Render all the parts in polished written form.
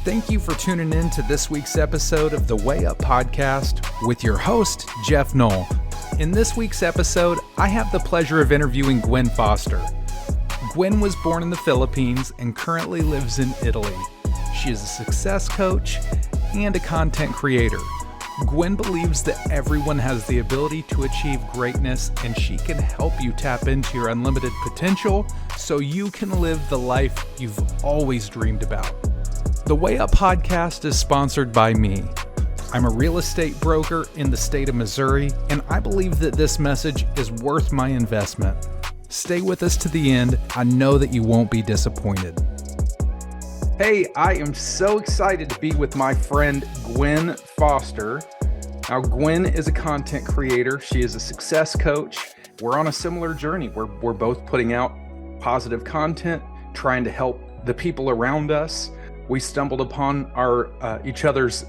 Thank you for tuning in to this week's episode of the Way Up Podcast with your host, Geoff Knoll. In this week's episode, I have the pleasure of interviewing Gwen Foster. Gwen was born in the Philippines and currently lives in Italy. She is a success coach and a content creator. Gwen believes that everyone has the ability to achieve greatness, and she can help you tap into your unlimited potential so you can live the life you've always dreamed about. The Way Up Podcast is sponsored by me. I'm a real estate broker in the state of Missouri, and I believe that this message is worth my investment. Stay with us to the end. I know that you won't be disappointed. Hey, I am so excited to be with my friend Gwen Foster. Now, Gwen is a content creator. She is a success coach. We're on a similar journey. We're both putting out positive content, trying to help the people around us. We stumbled upon each other's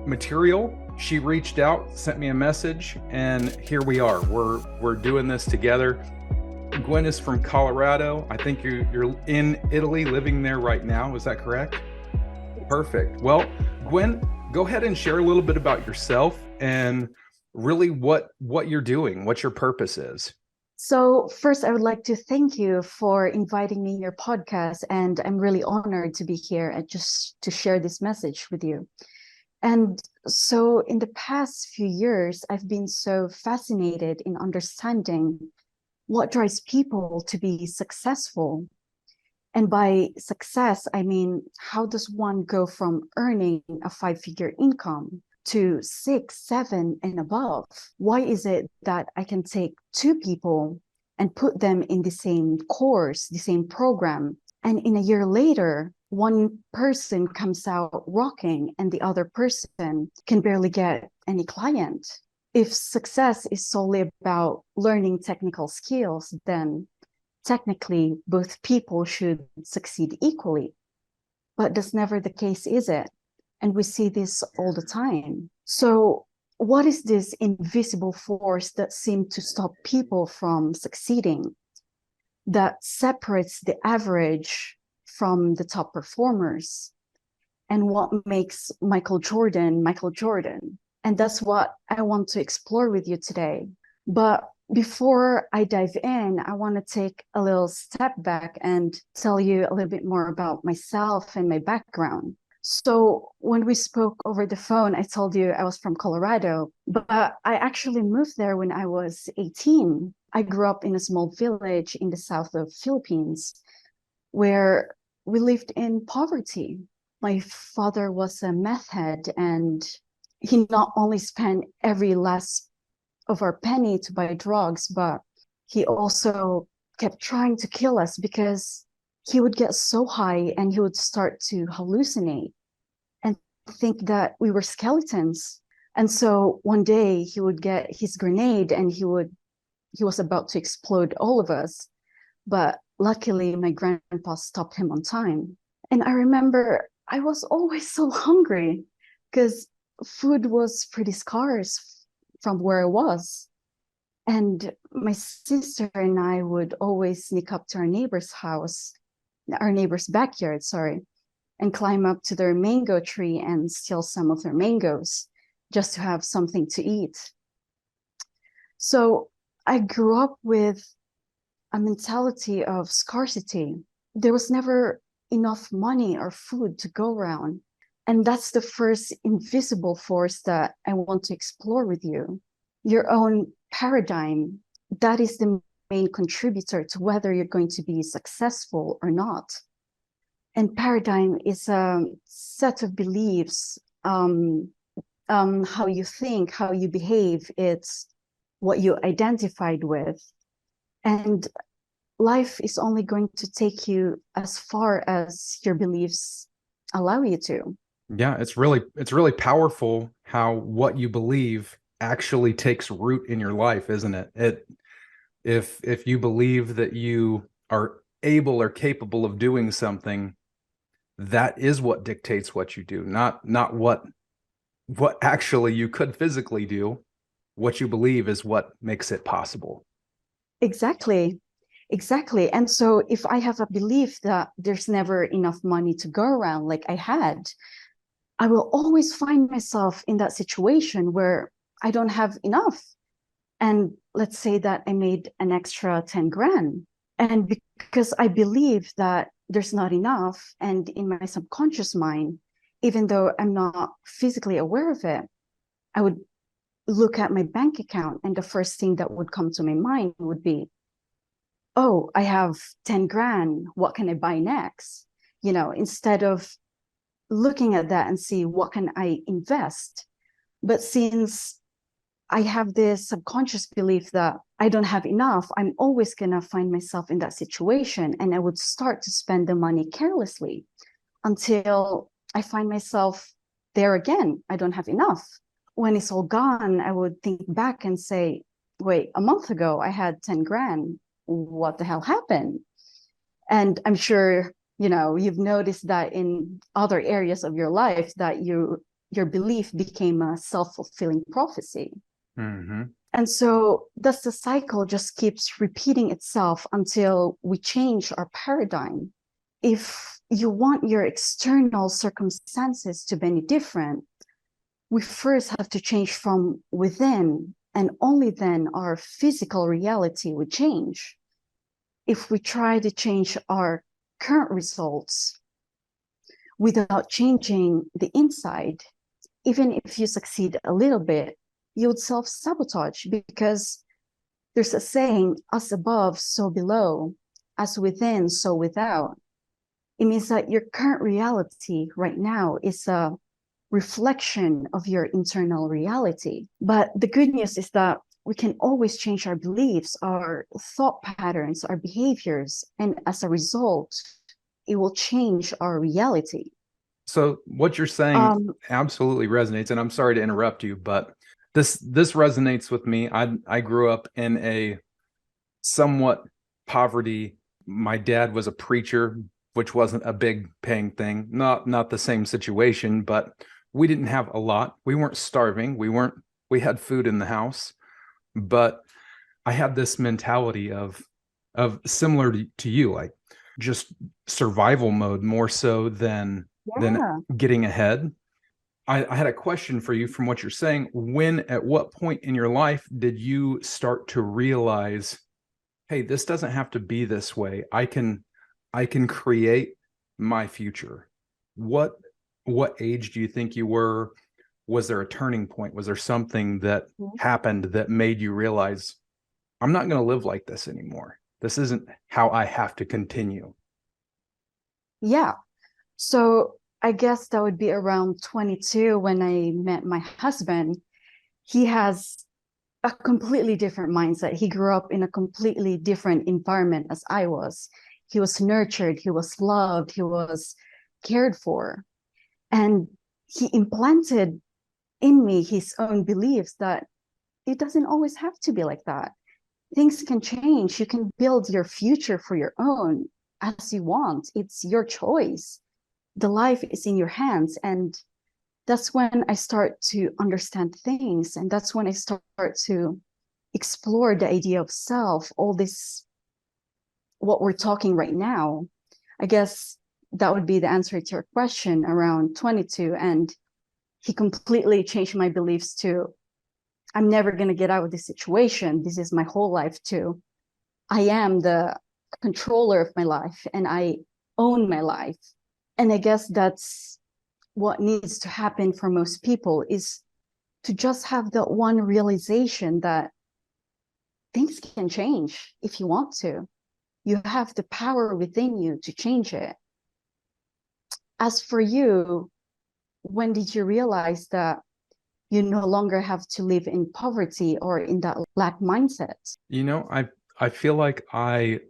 material. She reached out, sent me a message, and here we are. We're doing this together. Gwen is from Colorado. I think you're in Italy, living there right now. Is that correct? Perfect. Well, Gwen, go ahead and share a little bit about yourself and really what you're doing, what your purpose is. So first, I would like to thank you for inviting me in your podcast, and I'm really honored to be here and just to share this message with you. And so in the past few years, I've been so fascinated in understanding what drives people to be successful. And by success, I mean, how does one go from earning a 5-figure income to 6, 7, and above? Why is it that I can take 2 people and put them in the same course, the same program, and in a year later, one person comes out rocking and the other person can barely get any client? If success is solely about learning technical skills, then technically both people should succeed equally. But that's never the case, is it? And we see this all the time. So what is this invisible force that seems to stop people from succeeding, that separates the average from the top performers? And what makes Michael Jordan Michael Jordan? And that's what I want to explore with you today. But before I dive in, I want to take a little step back and tell you a little bit more about myself and my background. So when we spoke over the phone, I told you I was from Colorado, but I actually moved there when I was 18. I grew up in a small village in the south of Philippines where we lived in poverty. My father was a meth head, and he not only spent every last of our penny to buy drugs, but he also kept trying to kill us because he would get so high and he would start to hallucinate and think that we were skeletons. And so one day he would get his grenade and he was about to explode all of us. But luckily my grandpa stopped him on time. And I remember I was always so hungry because food was pretty scarce from where I was. And my sister and I would always sneak up to our neighbor's backyard, and climb up to their mango tree and steal some of their mangoes just to have something to eat. So I grew up with a mentality of scarcity. There was never enough money or food to go around. And that's the first invisible force that I want to explore with you. Your own paradigm, that is the main contributor to whether you're going to be successful or not. And paradigm is a set of beliefs, how you think, how you behave. It's what you identified with. And life is only going to take you as far as your beliefs allow you to. Yeah, it's really powerful how what you believe actually takes root in your life, isn't it? If you believe that you are able or capable of doing something, that is what dictates what you do, not what actually you could physically do. What you believe is what makes it possible. Exactly. And so if I have a belief that there's never enough money to go around like I had, I will always find myself in that situation where I don't have enough. And let's say that I made an extra 10 grand. And because I believe that there's not enough, and in my subconscious mind, even though I'm not physically aware of it, I would look at my bank account, and the first thing that would come to my mind would be, oh, I have 10 grand. What can I buy next? Instead of looking at that and see what can I invest. But since I have this subconscious belief that I don't have enough, I'm always going to find myself in that situation. And I would start to spend the money carelessly until I find myself there again. I don't have enough. When it's all gone, I would think back and say, wait, a month ago, I had 10 grand. What the hell happened? And I'm sure, you've noticed that in other areas of your life that your belief became a self-fulfilling prophecy. Mm-hmm. And so thus the cycle just keeps repeating itself until we change our paradigm. If you want your external circumstances to be any different, we first have to change from within, and only then our physical reality would change. If we try to change our current results without changing the inside, even if you succeed a little bit, you would self-sabotage, because there's a saying, as above, so below, as within, so without. It means that your current reality right now is a reflection of your internal reality. But the good news is that we can always change our beliefs, our thought patterns, our behaviors, and as a result, it will change our reality. So what you're saying absolutely resonates, and I'm sorry to interrupt you, but this resonates with me. I grew up in a somewhat poverty. My dad was a preacher, which wasn't a big paying thing. Not the same situation, but we didn't have a lot. We weren't starving. We had food in the house, but I had this mentality of similar to you, like just survival mode more so than getting ahead. I had a question for you from what you're saying. At what point in your life did you start to realize, hey, this doesn't have to be this way. I can create my future. What age do you think you were? Was there a turning point? Was there something that happened that made you realize, I'm not going to live like this anymore? This isn't how I have to continue. Yeah. So I guess that would be around 22 when I met my husband. He has a completely different mindset. He grew up in a completely different environment as I was. He was nurtured, he was loved, he was cared for. And he implanted in me his own beliefs that it doesn't always have to be like that. Things can change. You can build your future for your own as you want. It's your choice. The life is in your hands. And that's when I start to understand things. And that's when I start to explore the idea of self, all this, what we're talking right now. I guess that would be the answer to your question around 22. And he completely changed my beliefs to, I'm never going to get out of this situation. This is my whole life too. I am the controller of my life and I own my life. And I guess that's what needs to happen for most people, is to just have that one realization that things can change if you want to. You have the power within you to change it. As for you, when did you realize that you no longer have to live in poverty or in that lack mindset? I feel like I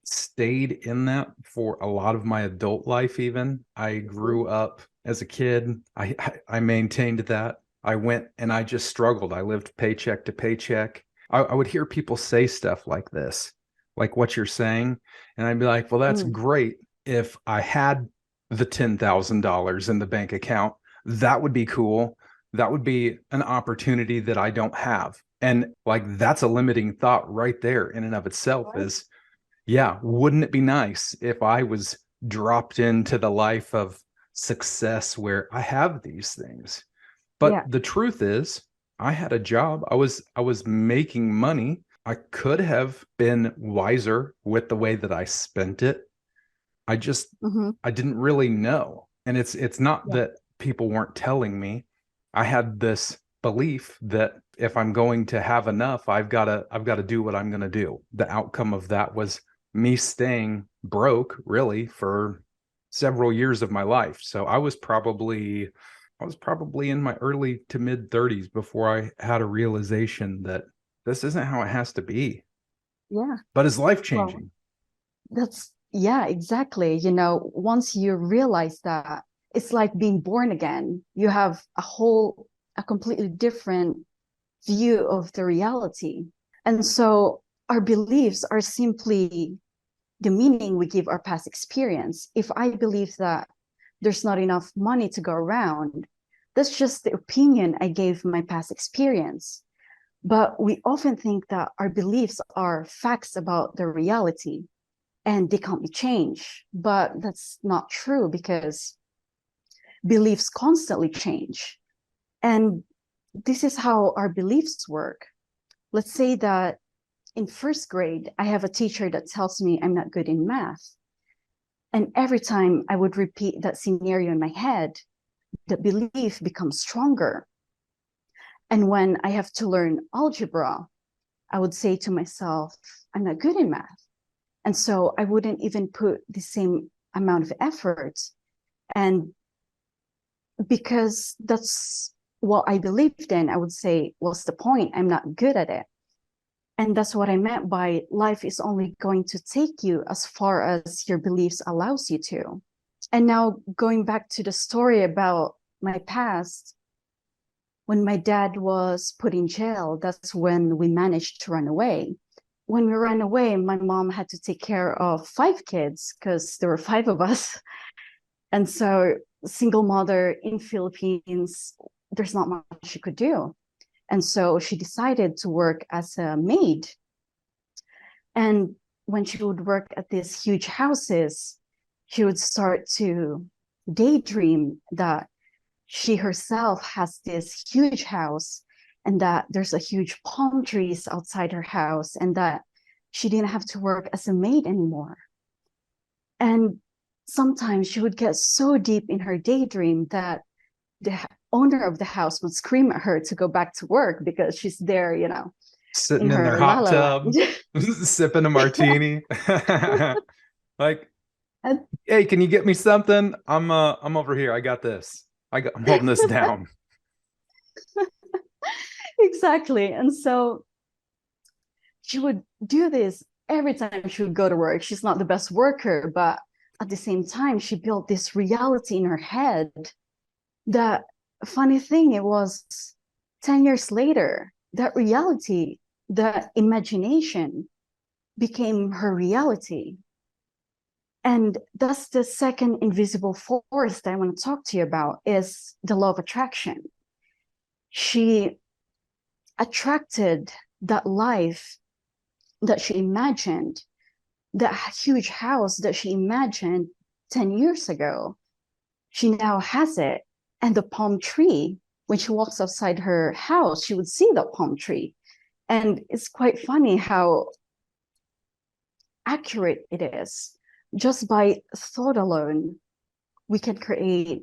stayed in that for a lot of my adult life. Even I grew up as a kid. I maintained that. I went and I just struggled. I lived paycheck to paycheck. I would hear people say stuff like this, like what you're saying. And I'd be like, well, that's great. If I had the $10,000 in the bank account, that would be cool. That would be an opportunity that I don't have. And like, that's a limiting thought right there in and of itself. Is, yeah, wouldn't it be nice if I was dropped into the life of success where I have these things. But Yeah. the truth is, I had a job. I was making money. I could have been wiser with the way that I spent it. I just Hmm. I didn't really know. And it's not Yeah. that people weren't telling me. I had this belief that if I'm going to have enough, I've got to do what I'm going to do. The outcome of that was me staying broke really for several years of my life. So I was probably in my early to mid 30s before I had a realization that this isn't how it has to be. Yeah. But it's life Well, changing. yeah, exactly. Once you realize that, it's like being born again. You have a completely different view of the reality. And so our beliefs are simply the meaning we give our past experience. If I believe that there's not enough money to go around, that's just the opinion I gave my past experience. But we often think that our beliefs are facts about the reality and they can't be changed. But that's not true because beliefs constantly change. And this is how our beliefs work. Let's say that in first grade, I have a teacher that tells me I'm not good in math. And every time I would repeat that scenario in my head, the belief becomes stronger. And when I have to learn algebra, I would say to myself, I'm not good in math. And so I wouldn't even put the same amount of effort. And because that's what I believed in, I would say, what's the point? I'm not good at it. And that's what I meant by life is only going to take you as far as your beliefs allows you to. And now going back to the story about my past, when my dad was put in jail, that's when we managed to run away. When we ran away, my mom had to take care of 5 kids because there were 5 of us. And so single mother in Philippines, there's not much she could do. And so she decided to work as a maid. And when she would work at these huge houses, she would start to daydream that she herself has this huge house and that there's a huge palm trees outside her house and that she didn't have to work as a maid anymore. And sometimes she would get so deep in her daydream that the owner of the house would scream at her to go back to work because she's there, in Sitting in their her la hot la tub, land. sipping a martini. Like, And hey, can you get me something? I'm over here. I got this. I'm holding this down. exactly. And so she would do this every time she would go to work. She's not the best worker, but at the same time, she built this reality in her head. The funny thing, it was 10 years later, that reality, the imagination became her reality. And that's the second invisible force that I want to talk to you about is the law of attraction. She attracted that life that she imagined, that huge house that she imagined 10 years ago. She now has it. And the palm tree, when she walks outside her house, she would see the palm tree. And it's quite funny how accurate it is. Just by thought alone, we can create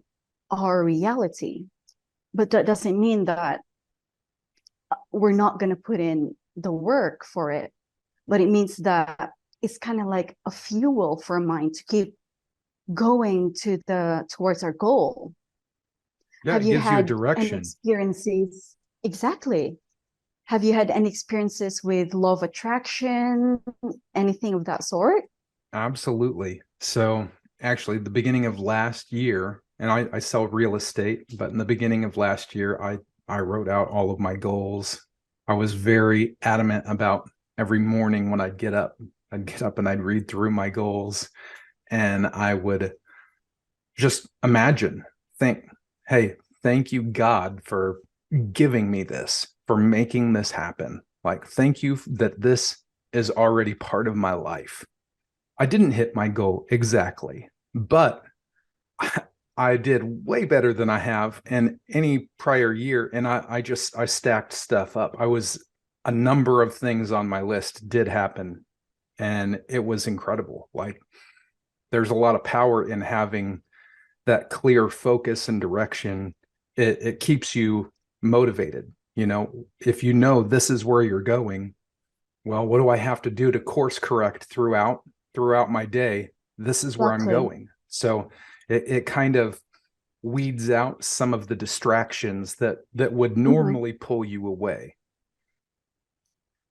our reality. But that doesn't mean that we're not going to put in the work for it. But it means that it's kind of like a fuel for a mind to keep going towards our goal. Yeah, Have it you gives you a had any direction. experiences? Exactly. Have you had any experiences with law of attraction, anything of that sort? Absolutely. So actually, the beginning of last year, and I sell real estate, but in the beginning of last year, I wrote out all of my goals. I was very adamant about every morning when I'd get up and I'd read through my goals, and I would just think, hey, thank you, God, for giving me this, for making this happen. Like, thank you that this is already part of my life. I didn't hit my goal exactly, but I did way better than I have in any prior year. And I stacked stuff up. A number of things on my list did happen, and it was incredible. Like, there's a lot of power in having that clear focus and direction. It keeps you motivated. If you know this is where you're going, well, what do I have to do to course correct throughout my day? This is where I'm Exactly. going. So it kind of weeds out some of the distractions that would Mhm. normally pull you away.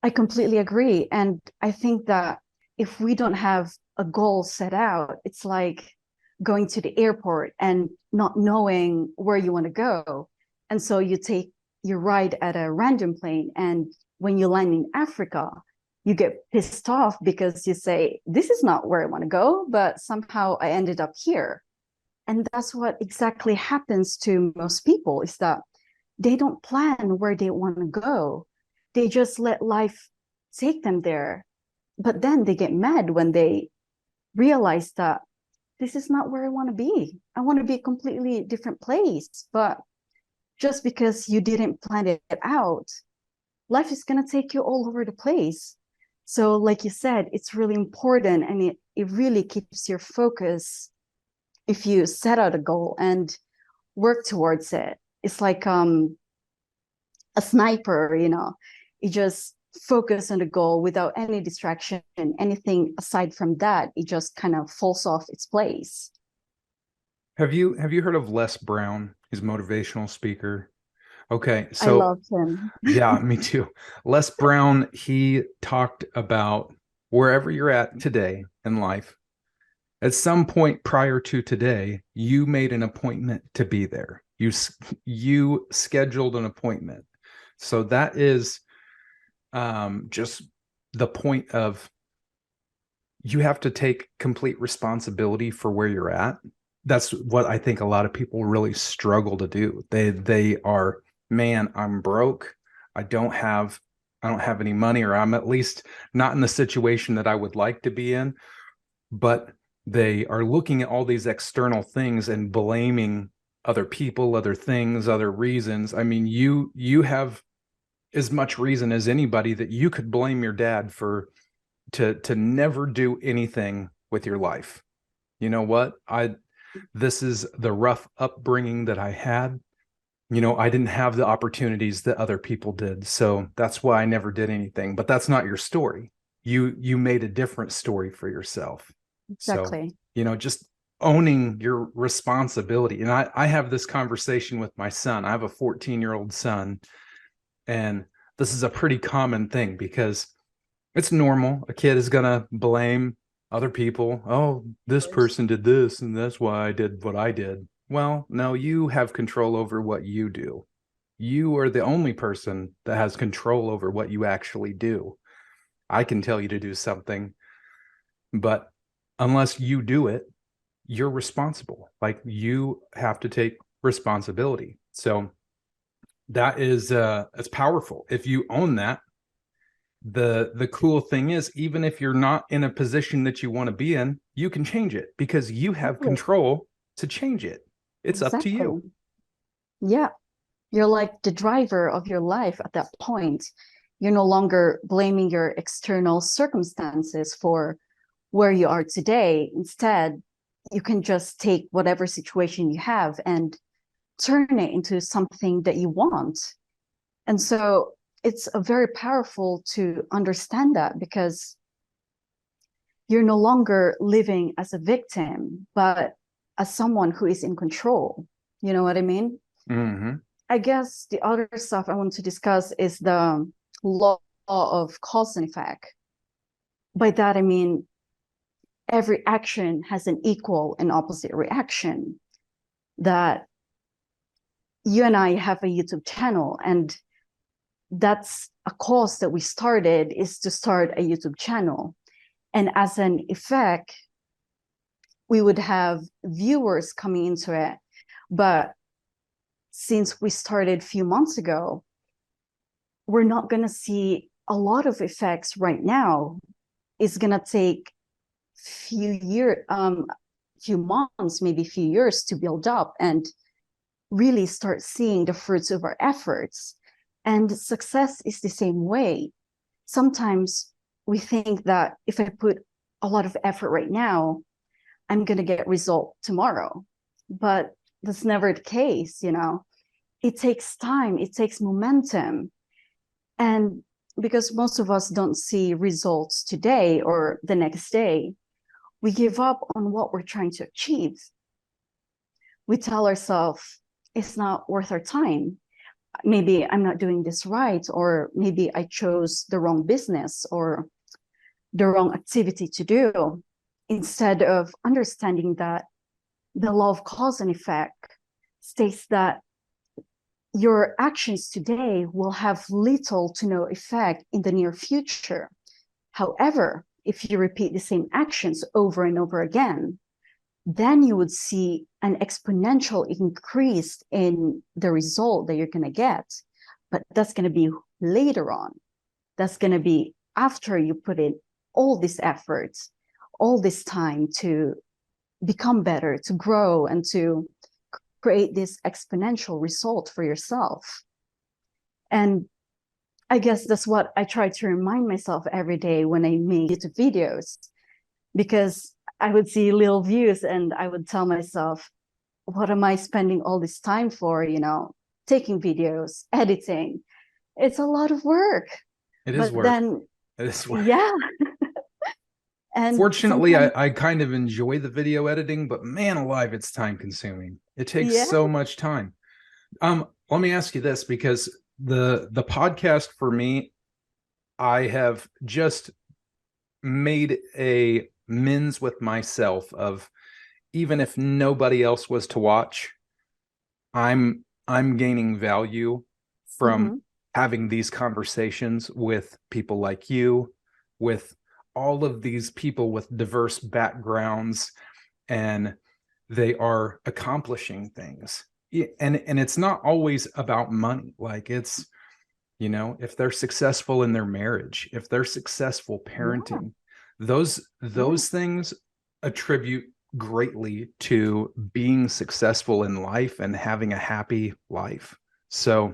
I completely agree. And I think that if we don't have a goal set out, it's like going to the airport and not knowing where you want to go. And so you take your ride at a random plane. And when you land in Africa, you get pissed off because you say, this is not where I want to go, but somehow I ended up here. And that's what exactly happens to most people, is that they don't plan where they want to go. They just let life take them there. But then they get mad when they realize that this is not where I want to be. I want to be a completely different place. But just because you didn't plan it out, life is going to take you all over the place. So, like you said, it's really important, and it really keeps your focus if you set out a goal and work towards it. It's like a sniper, you just focus on the goal without any distraction. Anything aside from that, it just kind of falls off its place. Have you heard of Les Brown? He's a motivational speaker. Okay, I so love him. yeah, me too. Les Brown, he talked about wherever you're at today in life, at some point prior to today, you made an appointment to be there. You scheduled an appointment. So that is just the point of, you have to take complete responsibility for where you're at. That's what I think a lot of people really struggle to do. They are, man, I'm broke. I don't have I don't have any money, or I'm at least not in the situation that I would like to be in. But they are looking at all these external things and blaming other people, other things, other reasons. I mean, you have as much reason as anybody that you could blame your dad for to never do anything with your life. You know what? This is the rough upbringing that I had. I didn't have the opportunities that other people did. So that's why I never did anything. But that's not your story. You made a different story for yourself. So, Exactly. just owning your responsibility. And I have this conversation with my son. I have a 14-year-old son, and this is a pretty common thing because it's normal. A kid is going to blame other people. Oh, this person did this, and that's why I did what I did. Well, no, you have control over what you do. You are the only person that has control over what you actually do. I can tell you to do something, but unless you do it, you're responsible. Like, you have to take responsibility. So that is it's powerful. If you own that, the cool thing is, even if you're not in a position that you want to be in, you can change it because you have control to change it. It's up to you. Exactly. Yeah. You're like the driver of your life at that point. You're no longer blaming your external circumstances for where you are today. Instead, you can just take whatever situation you have and turn it into something that you want. And so it's a very powerful to understand that, because you're no longer living as a victim, but as someone who is in control. You know what I mean? Mm-hmm. I guess the other stuff I want to discuss is the law of cause and effect. By that, I mean, every action has an equal and opposite reaction. That you and I have a YouTube channel, and that's a cause that we started, is to start a YouTube channel. And as an effect, we would have viewers coming into it. But since we started a few months ago, we're not going to see a lot of effects right now. It's going to take few years, few months, maybe a few years to build up and really start seeing the fruits of our efforts. And success is the same way. Sometimes we think that if I put a lot of effort right now, I'm going to get result tomorrow. But that's never the case, you know. It takes time, it takes momentum. And because most of us don't see results today or the next day, we give up on what we're trying to achieve. We tell ourselves it's not worth our time. Maybe I'm not doing this right, or maybe I chose the wrong business or the wrong activity to do, instead of understanding that the law of cause and effect states that your actions today will have little to no effect in the near future. However, if you repeat the same actions over and over again, then you would see an exponential increase in the result that you're going to get. But that's going to be later on. That's going to be after you put in all this effort, all this time to become better, to grow, and to create this exponential result for yourself. And I guess that's what I try to remind myself every day when I make YouTube videos, because I would see little views and I would tell myself, what am I spending all this time for? You know, taking videos, editing. It's a lot of work. It is work. Then, it is work. Yeah. And fortunately, I kind of enjoy the video editing, but man alive, it's time consuming. It takes so much time. Let me ask you this, because the podcast for me, I have just made amends with myself of, even if nobody else was to watch, I'm gaining value from having these conversations with people like you, with all of these people with diverse backgrounds, and they are accomplishing things. And it's not always about money. Like, it's, you know, if they're successful in their marriage, if they're successful parenting, those things attribute greatly to being successful in life and having a happy life. So,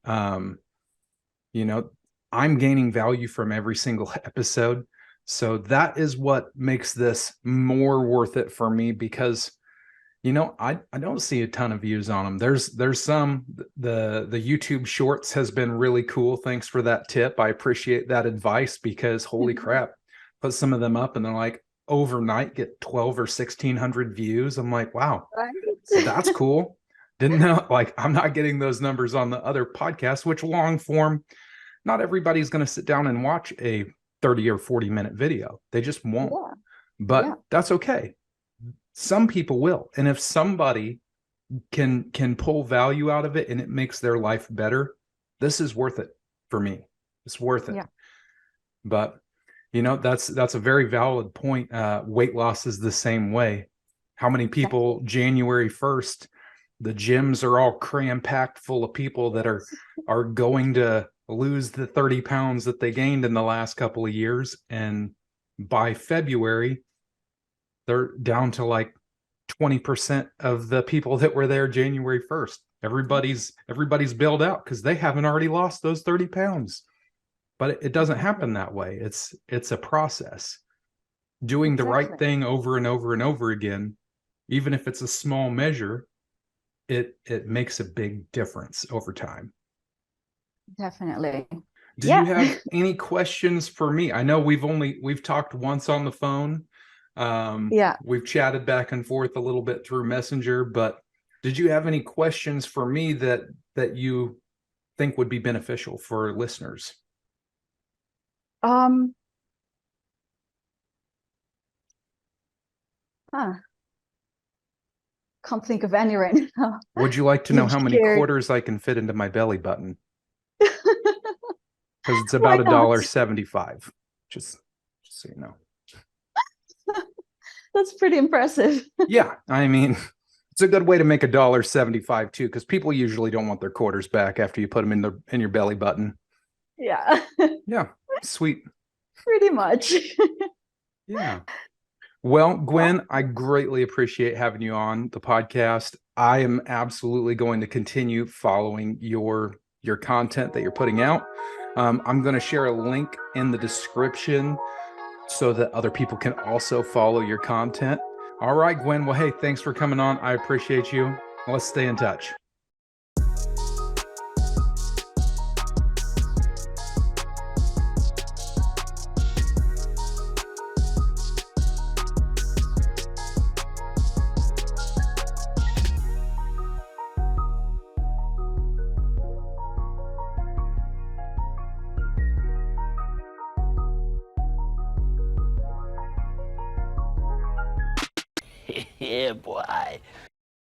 you know, I'm gaining value from every single episode. So that is what makes this more worth it for me, because, you know, I don't see a ton of views on them. There's some, the YouTube shorts has been really cool. Thanks for that tip. I appreciate that advice, because holy crap, put some of them up and they're like overnight get 12 or 1600 views. I'm like, wow, that's cool. Didn't know, like, I'm not getting those numbers on the other podcasts, which long form, not everybody's going to sit down and watch a 30 or 40-minute video. They just won't. But that's okay. Some people will. And if somebody can pull value out of it and it makes their life better, this is worth it for me. It's worth it. But, you know, that's a very valid point. Weight loss is the same way. How many people January 1st, the gyms are all cram-packed full of people that are going to lose the 30 pounds that they gained in the last couple of years. And by February, they're down to like 20% of the people that were there January 1st. Everybody's bailed out because they haven't already lost those 30 pounds. But it doesn't happen that way. It's a process. Doing the right thing over and over and over again, even if it's a small measure, it makes a big difference over time. Definitely. Do you have any questions for me? I know we've talked once on the phone. We've chatted back and forth a little bit through Messenger, but did you have any questions for me that you think would be beneficial for listeners? Can't think of any right now. Would you like to know how many quarters I can fit into my belly button? Because it's about $1.75. Just so you know. That's pretty impressive. Yeah, I mean, it's a good way to make $1.75 too, because people usually don't want their quarters back after you put them in your belly button. Yeah. Yeah, sweet. Pretty much. Yeah. Well, Gwen, I greatly appreciate having you on the podcast. I am absolutely going to continue following your content that you're putting out. I'm going to share a link in the description so that other people can also follow your content. All right, Gwen. Well, hey, thanks for coming on. I appreciate you. Let's stay in touch. Yeah, boy.